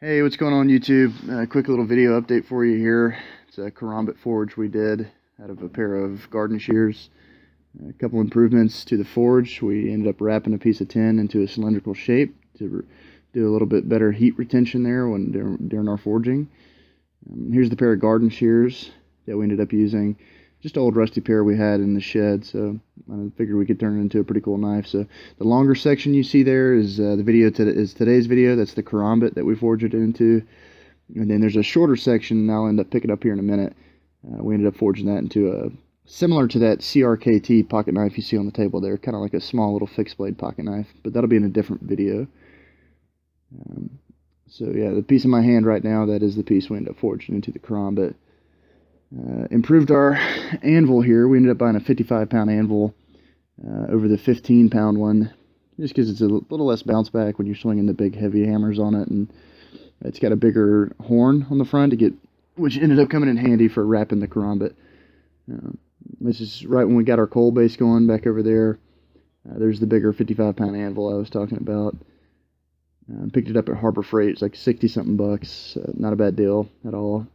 Hey, what's going on YouTube? Quick little video update for you here. It's a Karambit forge we did out of a pair of garden shears. A couple improvements to the forge. We ended up wrapping a piece of tin into a cylindrical shape to do a little bit better heat retention there during our forging. Here's the pair of garden shears that we ended up using. Just an old rusty pair we had in the shed, so I figured we could turn it into a pretty cool knife. So the longer section you see there is today's video. That's the Karambit that we forged it into. And then there's a shorter section, and I'll end up picking up here in a minute. We ended up forging that into a similar to that CRKT pocket knife you see on the table there, kind of like a small little fixed blade pocket knife, but that'll be in a different video. So yeah, the piece in my hand right now, that is the piece we ended up forging into the Karambit. Improved our anvil here. We ended up buying a 55-pound anvil over the 15-pound one, just because it's a little less bounce back when you're swinging the big heavy hammers on it, and it's got a bigger horn on the front which ended up coming in handy for wrapping the Karambit. This is right when we got our coal base going back over there. There's the bigger 55-pound anvil I was talking about. Picked it up at Harbor Freight. It's like 60-something bucks. Not a bad deal at all.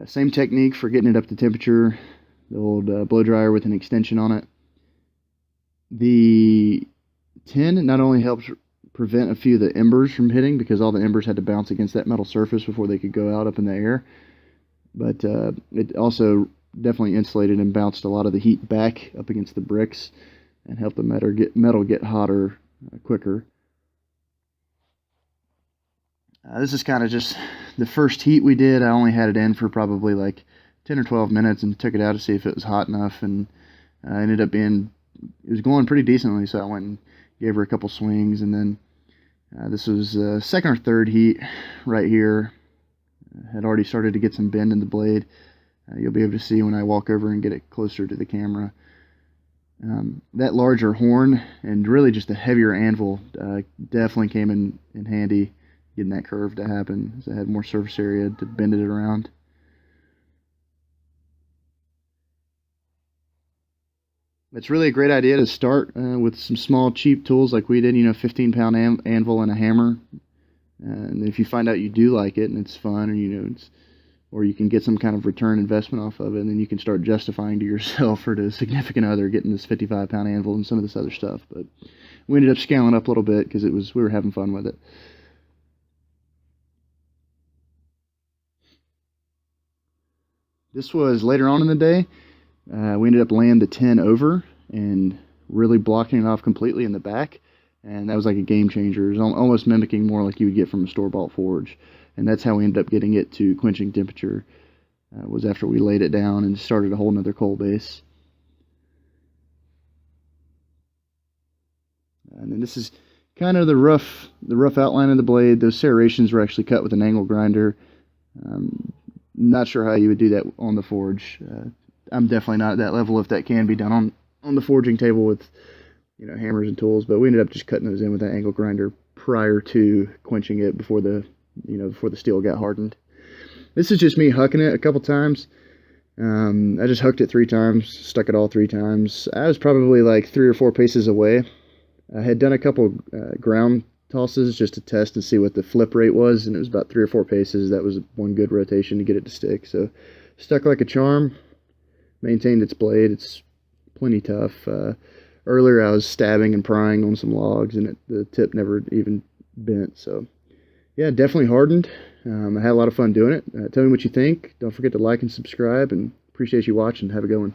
Same technique for getting it up to temperature, the old blow dryer with an extension on it. The tin not only helps prevent a few of the embers from hitting, because all the embers had to bounce against that metal surface before they could go out up in the air, but it also definitely insulated and bounced a lot of the heat back up against the bricks and helped the metal get hotter quicker. This is kind of just the first heat we did. I only had it in for probably like 10 or 12 minutes and took it out to see if it was hot enough, and it was going pretty decently, so I went and gave her a couple swings, and then this was second or third heat right here. Had already started to get some bend in the blade. You'll be able to see when I walk over and get it closer to the camera. That larger horn and really just a heavier anvil definitely came in handy, getting that curve to happen, so I had more surface area to bend it around. It's really a great idea to start with some small cheap tools like we did, 15-pound anvil and a hammer. And if you find out you do like it and it's fun, or you can get some kind of return investment off of it, and then you can start justifying to yourself or to a significant other getting this 55-pound anvil and some of this other stuff. But we ended up scaling up a little bit because we were having fun with it. This was later on in the day. We ended up laying the tin over and really blocking it off completely in the back, and that was like a game changer. It was almost mimicking more like you would get from a store-bought forge, and that's how we ended up getting it to quenching temperature, was after we laid it down and started a whole nother coal base. And then this is kind of the rough outline of the blade. Those serrations were actually cut with an angle grinder. Not sure how you would do that on the forge. I'm definitely not at that level if that can be done on the forging table with hammers and tools, but we ended up just cutting those in with an angle grinder prior to quenching it before the steel got hardened. This is just me hucking it a couple times. I just hucked it 3 times, stuck it all 3 times. I was probably like 3 or 4 paces away. I had done a couple ground tosses just to test and see what the flip rate was, and it was about 3 or 4 paces. That was one good rotation to get it to stick. So stuck like a charm, maintained its blade. It's plenty tough. Earlier I was stabbing and prying on some logs, and the tip never even bent. So yeah, definitely hardened. I had a lot of fun doing it. Tell me what you think. Don't forget to like and subscribe, and appreciate you watching. Have a good one.